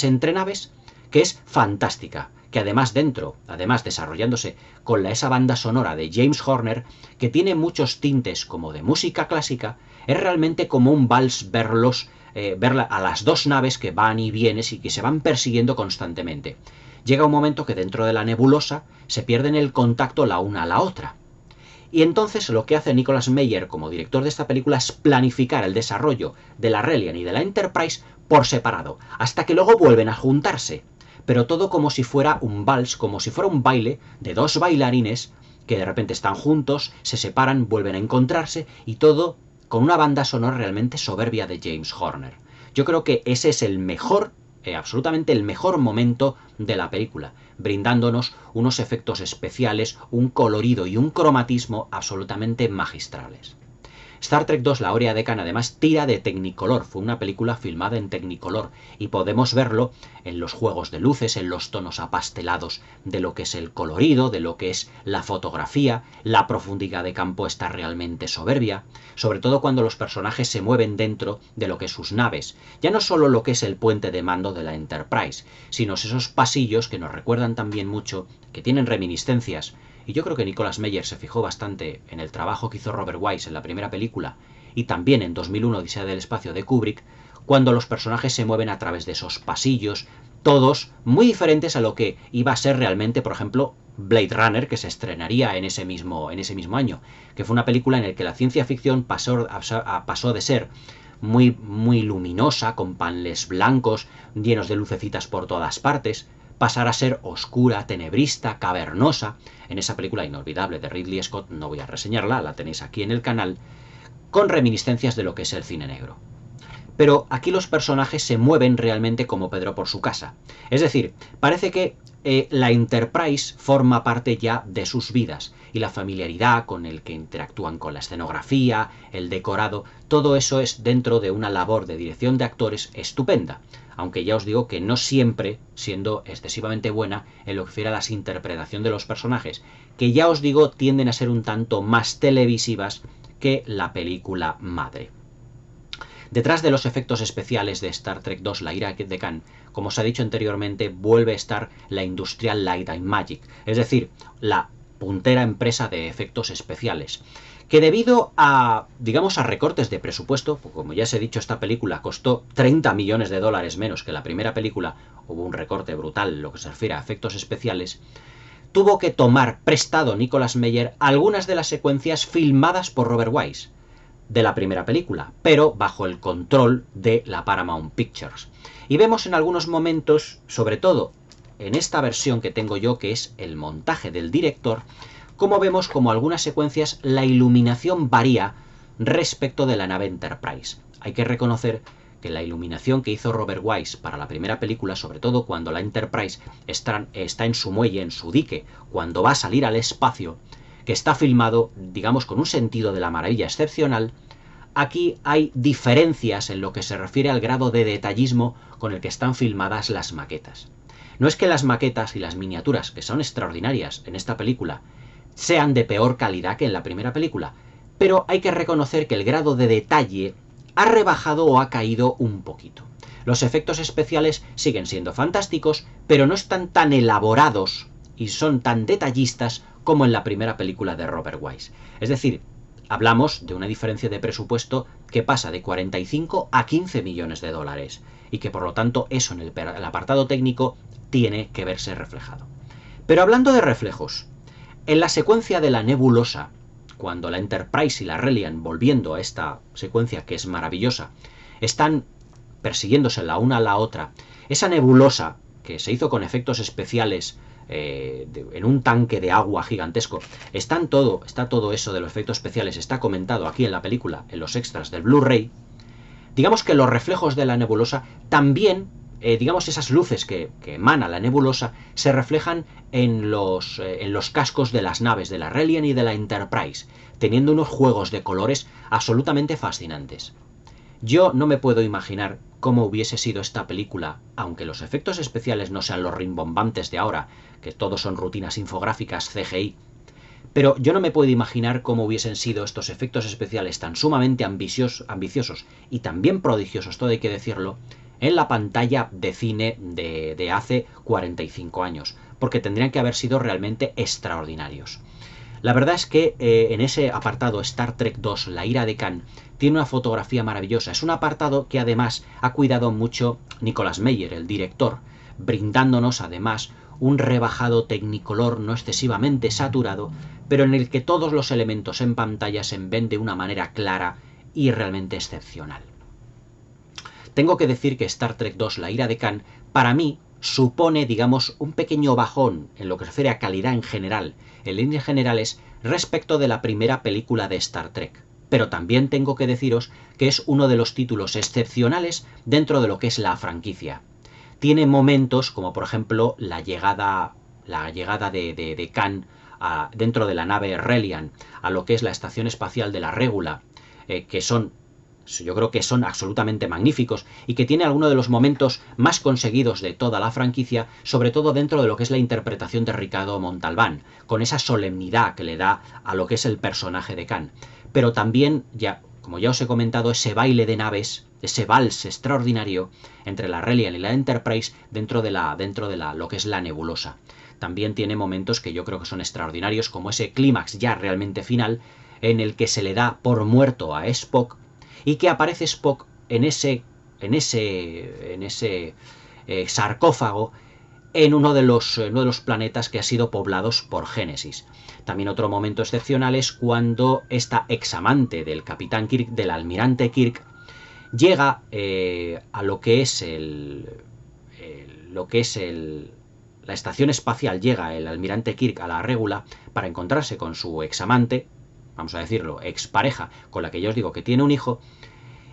entre naves, que es fantástica, que además desarrollándose con esa banda sonora de James Horner, que tiene muchos tintes como de música clásica, es realmente como un vals ver a las dos naves que van y vienen y que se van persiguiendo constantemente. Llega un momento que dentro de la nebulosa se pierden el contacto la una a la otra. Y entonces lo que hace Nicholas Meyer como director de esta película es planificar el desarrollo de la Reliant y de la Enterprise por separado, hasta que luego vuelven a juntarse. Pero todo como si fuera un vals, como si fuera un baile de dos bailarines que de repente están juntos, se separan, vuelven a encontrarse y todo con una banda sonora realmente soberbia de James Horner. Yo creo que ese es el mejor, absolutamente el mejor momento de la película, brindándonos unos efectos especiales, un colorido y un cromatismo absolutamente magistrales. Star Trek II, la ira de Khan, además tira de Technicolor, fue una película filmada en Technicolor y podemos verlo en los juegos de luces, en los tonos apastelados de lo que es el colorido, de lo que es la fotografía, la profundidad de campo está realmente soberbia, sobre todo cuando los personajes se mueven dentro de lo que es sus naves, ya no solo lo que es el puente de mando de la Enterprise, sino esos pasillos que nos recuerdan también mucho, que tienen reminiscencias. Y yo creo que Nicholas Meyer se fijó bastante en el trabajo que hizo Robert Wise en la primera película y también en 2001 Odisea del espacio de Kubrick, cuando los personajes se mueven a través de esos pasillos, todos muy diferentes a lo que iba a ser realmente, por ejemplo, Blade Runner, que se estrenaría en ese mismo año, que fue una película en la que la ciencia ficción pasó de ser muy, muy luminosa, con paneles blancos, llenos de lucecitas por todas partes, pasar a ser oscura, tenebrista, cavernosa, en esa película inolvidable de Ridley Scott, no voy a reseñarla, la tenéis aquí en el canal, con reminiscencias de lo que es el cine negro. pero aquí los personajes se mueven realmente como Pedro por su casa. Es decir, parece que la Enterprise forma parte ya de sus vidas, y la familiaridad con el que interactúan con la escenografía, el decorado, todo eso es dentro de una labor de dirección de actores estupenda, aunque ya os digo que no siempre siendo excesivamente buena en lo que refiere a la interpretación de los personajes, que ya os digo tienden a ser un tanto más televisivas que la película madre. Detrás de los efectos especiales de Star Trek II, la ira de Khan, como os he dicho anteriormente, vuelve a estar la Industrial Light and Magic, es decir, la puntera empresa de efectos especiales, que debido a, digamos, a recortes de presupuesto, pues como ya os he dicho, esta película costó 30 millones de dólares menos que la primera película, hubo un recorte brutal lo que se refiere a efectos especiales, tuvo que tomar prestado Nicolas Meyer algunas de las secuencias filmadas por Robert Wise de la primera película, pero bajo el control de la Paramount Pictures. Y vemos en algunos momentos, sobre todo en esta versión que tengo yo, que es el montaje del director, como vemos como algunas secuencias la iluminación varía respecto de la nave Enterprise. Hay que reconocer que la iluminación que hizo Robert Wise para la primera película, sobre todo cuando la Enterprise está en su muelle, en su dique, cuando va a salir al espacio, que está filmado, digamos, con un sentido de la maravilla excepcional, aquí hay diferencias en lo que se refiere al grado de detallismo con el que están filmadas las maquetas. No es que las maquetas y las miniaturas, que son extraordinarias en esta película, sean de peor calidad que en la primera película, pero hay que reconocer que el grado de detalle ha rebajado o ha caído un poquito. Los efectos especiales siguen siendo fantásticos, pero no están tan elaborados y son tan detallistas como en la primera película de Robert Wise. Es decir, hablamos de una diferencia de presupuesto que pasa de 45 a 15 millones de dólares y que por lo tanto eso en el apartado técnico tiene que verse reflejado. Pero hablando de reflejos, en la secuencia de la nebulosa, cuando la Enterprise y la Reliant, volviendo a esta secuencia que es maravillosa, están persiguiéndose la una a la otra, esa nebulosa que se hizo con efectos especiales en un tanque de agua gigantesco, está todo eso de los efectos especiales, está comentado aquí en la película, en los extras del Blu-ray. Digamos que los reflejos de la nebulosa también, digamos, esas luces que emana la nebulosa, se reflejan en los cascos de las naves de la Reliant y de la Enterprise, teniendo unos juegos de colores absolutamente fascinantes. Yo no me puedo imaginar cómo hubiese sido esta película, aunque los efectos especiales no sean los rimbombantes de ahora, que todos son rutinas infográficas CGI, pero yo no me puedo imaginar cómo hubiesen sido estos efectos especiales tan sumamente ambiciosos y también prodigiosos, todo hay que decirlo, en la pantalla de cine de hace 45 años, porque tendrían que haber sido realmente extraordinarios. La verdad es que en ese apartado Star Trek II, la ira de Khan, tiene una fotografía maravillosa. Es un apartado que además ha cuidado mucho Nicolas Meyer, el director, brindándonos además un rebajado tecnicolor no excesivamente saturado, pero en el que todos los elementos en pantalla se ven de una manera clara y realmente excepcional. Tengo que decir que Star Trek II, la ira de Khan, para mí supone, digamos, un pequeño bajón en lo que se refiere a calidad en general, en líneas generales, respecto de la primera película de Star Trek. Pero también tengo que deciros que es uno de los títulos excepcionales dentro de lo que es la franquicia. Tiene momentos como, por ejemplo, la llegada de Khan dentro de la nave Reliant a lo que es la estación espacial de la Régula, que yo creo que son absolutamente magníficos y que tiene algunos de los momentos más conseguidos de toda la franquicia, sobre todo dentro de lo que es la interpretación de Ricardo Montalbán, con esa solemnidad que le da a lo que es el personaje de Khan. Pero también, como ya os he comentado, ese baile de naves, ese vals extraordinario entre la Reliant y la Enterprise dentro de lo que es la nebulosa. También tiene momentos que yo creo que son extraordinarios, como ese clímax ya realmente final, en el que se le da por muerto a Spock, y que aparece Spock en ese sarcófago en uno de los planetas que ha sido poblados por Génesis. También otro momento excepcional es cuando esta examante del capitán Kirk, del almirante Kirk, llega a lo que es la estación espacial, llega el almirante Kirk a la Régula para encontrarse con su examante, vamos a decirlo, expareja, con la que yo os digo que tiene un hijo,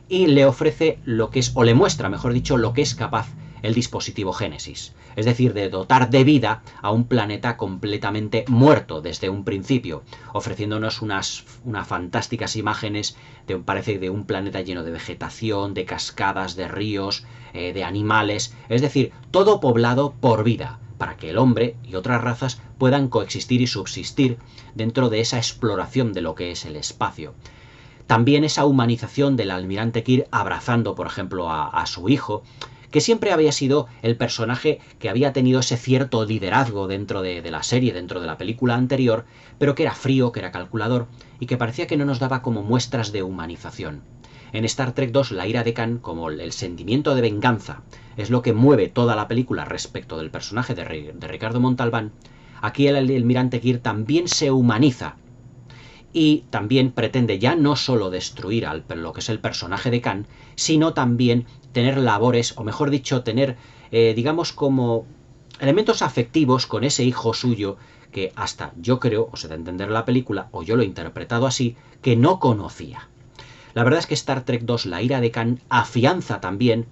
y le ofrece lo que es, o le muestra, mejor dicho, lo que es capaz el dispositivo Génesis. Es decir, de dotar de vida a un planeta completamente muerto desde un principio, ofreciéndonos unas fantásticas imágenes parece de un planeta lleno de vegetación, de cascadas, de ríos, de animales, es decir, todo poblado por vida, para que el hombre y otras razas puedan coexistir y subsistir dentro de esa exploración de lo que es el espacio. También esa humanización del almirante Kirk abrazando, por ejemplo, a su hijo, que siempre había sido el personaje que había tenido ese cierto liderazgo dentro de la serie, dentro de la película anterior, pero que era frío, que era calculador, y que parecía que no nos daba como muestras de humanización. En Star Trek II, la ira de Khan, como el sentimiento de venganza, es lo que mueve toda la película respecto del personaje de Ricardo Montalbán, aquí el almirante Kirk también se humaniza, y también pretende ya no solo destruir lo que es el personaje de Khan, sino también tener labores, o mejor dicho, tener, digamos, como elementos afectivos con ese hijo suyo que hasta yo creo, o se da a entender la película, o yo lo he interpretado así, que no conocía. La verdad es que Star Trek II, la ira de Khan, afianza también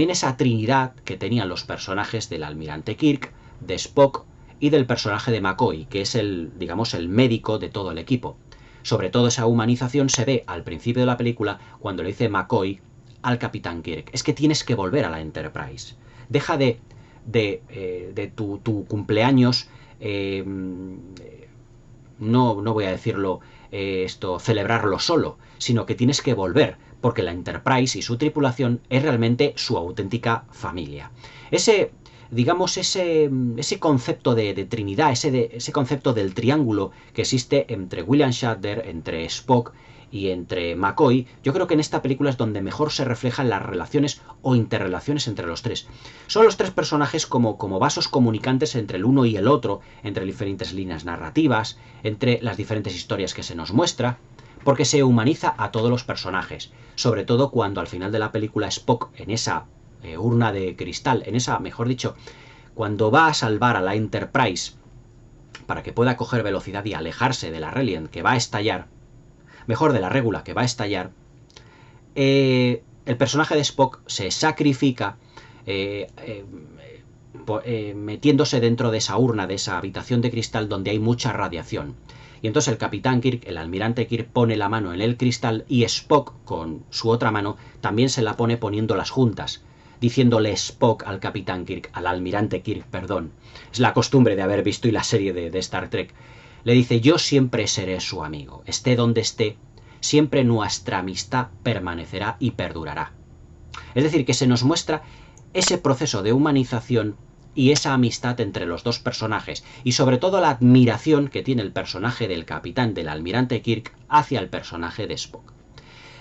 esa trinidad que tenían los personajes del almirante Kirk, de Spock y del personaje de McCoy, que es digamos, el médico de todo el equipo. Sobre todo esa humanización se ve al principio de la película cuando le dice McCoy al capitán Kirk: es que tienes que volver a la Enterprise. Deja de tu cumpleaños, no voy a decirlo celebrarlo solo, sino que tienes que volver, porque la Enterprise y su tripulación es realmente su auténtica familia. Ese concepto de Trinidad, ese concepto del triángulo que existe entre William Shatner, entre Spock y entre McCoy, yo creo que en esta película es donde mejor se reflejan las relaciones o interrelaciones entre los tres. Son los tres personajes como vasos comunicantes entre el uno y el otro, entre diferentes líneas narrativas, entre las diferentes historias que se nos muestra, porque se humaniza a todos los personajes, sobre todo cuando al final de la película Spock, en esa urna de cristal, mejor dicho, cuando va a salvar a la Enterprise para que pueda coger velocidad y alejarse de la Reliant que va a estallar, mejor de la Regula que va a estallar, el personaje de Spock se sacrifica metiéndose dentro de esa urna, de esa habitación de cristal donde hay mucha radiación. Y entonces el capitán Kirk, el almirante Kirk, pone la mano en el cristal y Spock, con su otra mano, también se la pone poniéndolas juntas, diciéndole Spock al capitán Kirk, al almirante Kirk, perdón. Es la costumbre de haber visto y la serie de Star Trek. Le dice: yo siempre seré su amigo, esté donde esté, siempre nuestra amistad permanecerá y perdurará. Es decir, que se nos muestra ese proceso de humanización y esa amistad entre los dos personajes, y sobre todo la admiración que tiene el personaje del capitán, del almirante Kirk, hacia el personaje de Spock.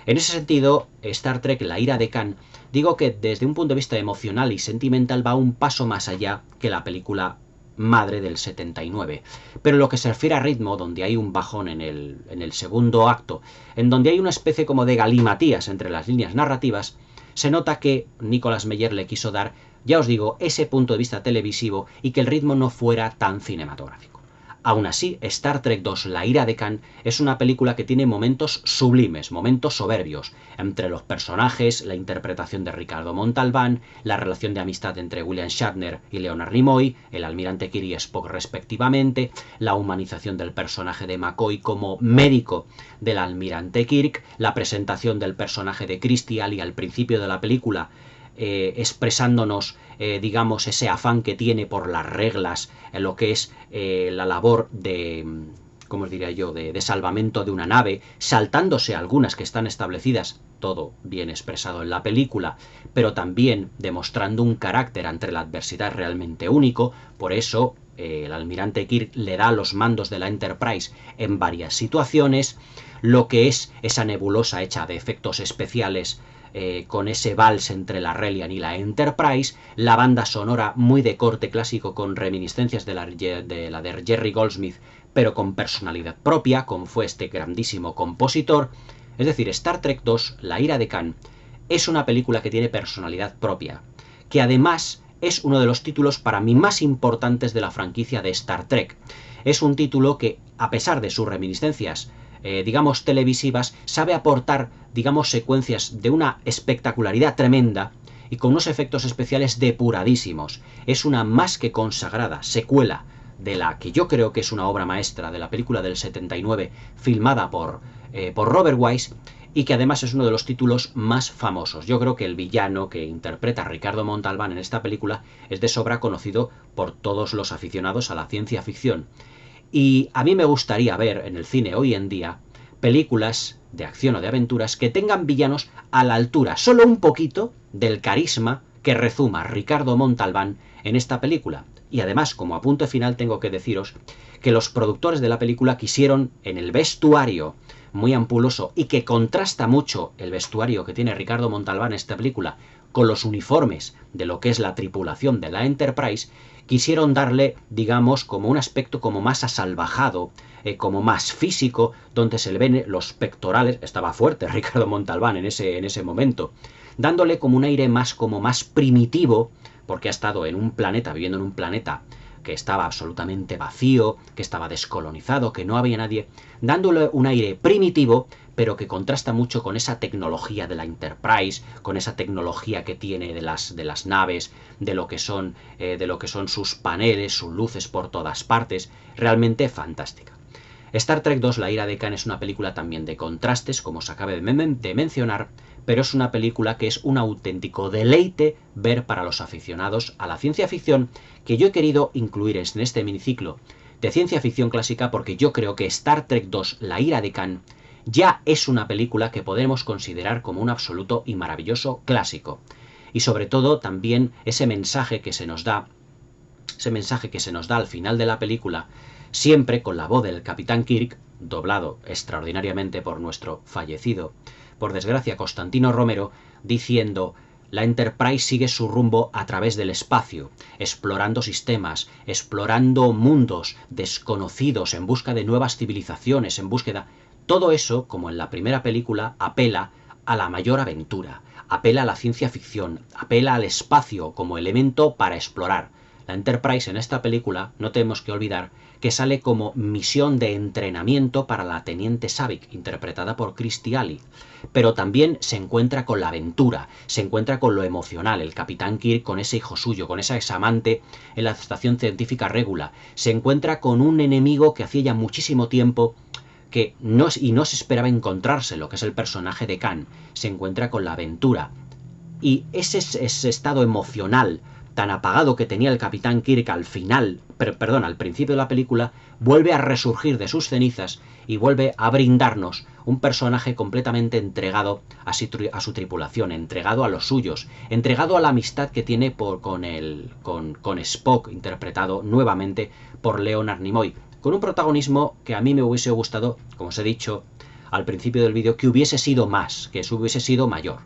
En ese sentido, Star Trek, la ira de Khan, digo que desde un punto de vista emocional y sentimental va un paso más allá que la película madre del 79. Pero lo que se refiere a ritmo, donde hay un bajón en el segundo acto, en donde hay una especie como de galimatías entre las líneas narrativas, se nota que Nicolas Meyer le quiso dar, ya os digo, ese punto de vista televisivo y que el ritmo no fuera tan cinematográfico. Aún así, Star Trek II, la ira de Khan, es una película que tiene momentos sublimes, momentos soberbios, entre los personajes, la interpretación de Ricardo Montalbán, la relación de amistad entre William Shatner y Leonard Nimoy, el almirante Kirk y Spock respectivamente, la humanización del personaje de McCoy como médico del almirante Kirk, la presentación del personaje de Kirstie Alley al principio de la película, expresándonos, digamos, ese afán que tiene por las reglas en lo que es la labor de, ¿cómo os diría yo?, de salvamento de una nave, saltándose algunas que están establecidas, todo bien expresado en la película, pero también demostrando un carácter ante la adversidad realmente único. Por eso el almirante Kirk le da los mandos de la Enterprise en varias situaciones, lo que es esa nebulosa hecha de efectos especiales, con ese vals entre la Reliant y la Enterprise, la banda sonora muy de corte clásico con reminiscencias de la de Jerry Goldsmith, pero con personalidad propia, como fue este grandísimo compositor. Es decir, Star Trek II, la ira de Khan, es una película que tiene personalidad propia, que además es uno de los títulos para mí más importantes de la franquicia de Star Trek. Es un título que, a pesar de sus reminiscencias digamos, televisivas, sabe aportar, digamos, secuencias de una espectacularidad tremenda y con unos efectos especiales depuradísimos. Es una más que consagrada secuela de la que yo creo que es una obra maestra, de la película del 79, filmada por Robert Wise, y que además es uno de los títulos más famosos. Yo creo que el villano que interpreta a Ricardo Montalbán en esta película es de sobra conocido por todos los aficionados a la ciencia ficción. Y a mí me gustaría ver en el cine hoy en día películas de acción o de aventuras que tengan villanos a la altura, solo un poquito, del carisma que rezuma Ricardo Montalbán en esta película. Y además, como apunte final, tengo que deciros que los productores de la película quisieron, en el vestuario muy ampuloso, y que contrasta mucho el vestuario que tiene Ricardo Montalbán en esta película con los uniformes de lo que es la tripulación de la Enterprise, quisieron darle, digamos, como un aspecto como más asalvajado, como más físico, donde se le ven los pectorales. Estaba fuerte Ricardo Montalbán en ese momento, dándole como un aire más, como más primitivo, porque ha estado en un planeta, viviendo en un planeta que estaba absolutamente vacío, que estaba descolonizado, que no había nadie, dándole un aire primitivo, pero que contrasta mucho con esa tecnología de la Enterprise, con esa tecnología que tiene de las naves, de lo que son sus paneles, sus luces por todas partes. Realmente fantástica. Star Trek II, La ira de Khan, es una película también de contrastes, como os acabé de mencionar, pero es una película que es un auténtico deleite ver para los aficionados a la ciencia ficción, que yo he querido incluir en este miniciclo de ciencia ficción clásica, porque yo creo que Star Trek II, La ira de Khan, ya es una película que podemos considerar como un absoluto y maravilloso clásico. Y sobre todo también ese mensaje que se nos da al final de la película, siempre con la voz del Capitán Kirk, doblado extraordinariamente por nuestro fallecido, por desgracia, Constantino Romero, diciendo: la Enterprise sigue su rumbo a través del espacio, explorando sistemas, explorando mundos desconocidos, en busca de nuevas civilizaciones, en búsqueda. Todo eso, como en la primera película, apela a la mayor aventura, apela a la ciencia ficción, apela al espacio como elemento para explorar. La Enterprise en esta película, no tenemos que olvidar, que sale como misión de entrenamiento para la Teniente Saavik, interpretada por Kirstie Alley. Pero también se encuentra con la aventura, se encuentra con lo emocional, el Capitán Kirk con ese hijo suyo, con esa examante en la estación científica Regula. Se encuentra con un enemigo que hacía ya muchísimo tiempo que no se esperaba encontrárselo, que es el personaje de Khan. Se encuentra con la aventura. Y ese estado emocional tan apagado que tenía el Capitán Kirk al principio de la película, vuelve a resurgir de sus cenizas y vuelve a brindarnos un personaje completamente entregado a su tripulación, entregado a los suyos, entregado a la amistad que tiene con Spock, interpretado nuevamente por Leonard Nimoy, con un protagonismo que a mí me hubiese gustado, como os he dicho al principio del vídeo, que hubiese sido más, que hubiese sido mayor.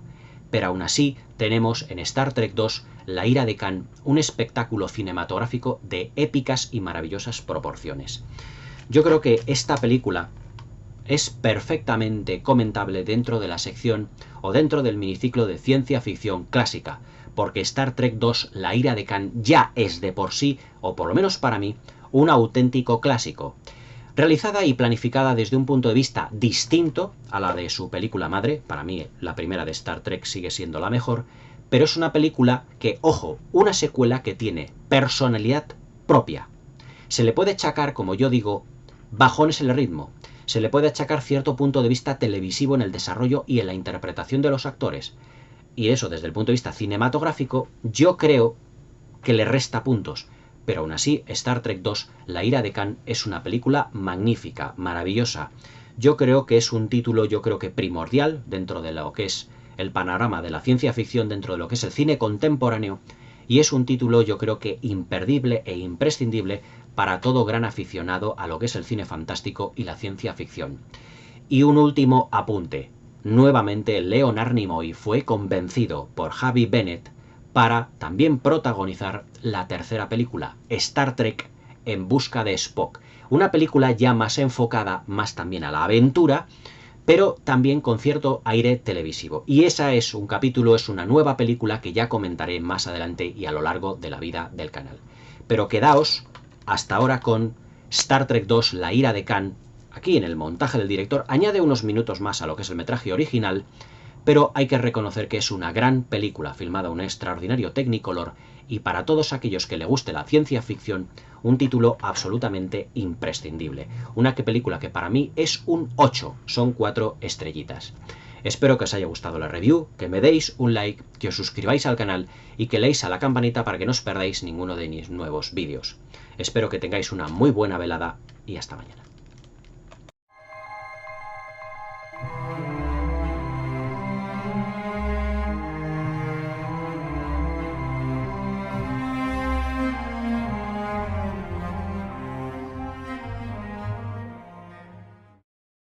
Pero aún así tenemos en Star Trek II, La ira de Khan, un espectáculo cinematográfico de épicas y maravillosas proporciones. Yo creo que esta película es perfectamente comentable dentro de la sección o dentro del miniciclo de ciencia ficción clásica, porque Star Trek II, La ira de Khan, ya es de por sí, o por lo menos para mí, un auténtico clásico. Realizada y planificada desde un punto de vista distinto a la de su película madre, para mí la primera de Star Trek sigue siendo la mejor, pero es una película que, ojo, una secuela que tiene personalidad propia. Se le puede achacar, como yo digo, bajones en el ritmo, se le puede achacar cierto punto de vista televisivo en el desarrollo y en la interpretación de los actores, y eso desde el punto de vista cinematográfico yo creo que le resta puntos. Pero aún así, Star Trek II, La ira de Khan, es una película magnífica, maravillosa. Yo creo que es un título, primordial dentro de lo que es el panorama de la ciencia ficción, dentro de lo que es el cine contemporáneo, y es un título, yo creo que imperdible e imprescindible para todo gran aficionado a lo que es el cine fantástico y la ciencia ficción. Y un último apunte. Nuevamente, Leonard Nimoy fue convencido por Javi Bennett para también protagonizar la tercera película, Star Trek En busca de Spock. Una película ya más enfocada, más también a la aventura, pero también con cierto aire televisivo. Y esa es un capítulo, es una nueva película que ya comentaré más adelante y a lo largo de la vida del canal. Pero quedaos hasta ahora con Star Trek II, La ira de Khan, Aquí en el montaje del director añade unos minutos más a lo que es el metraje original, pero hay que reconocer que es una gran película, filmada en un extraordinario Technicolor, y para todos aquellos que le guste la ciencia ficción, un título absolutamente imprescindible. Una película que para mí es un 8, son 4 estrellitas. Espero que os haya gustado la review, que me deis un like, que os suscribáis al canal y que leáis a la campanita para que no os perdáis ninguno de mis nuevos vídeos. Espero que tengáis una muy buena velada y hasta mañana.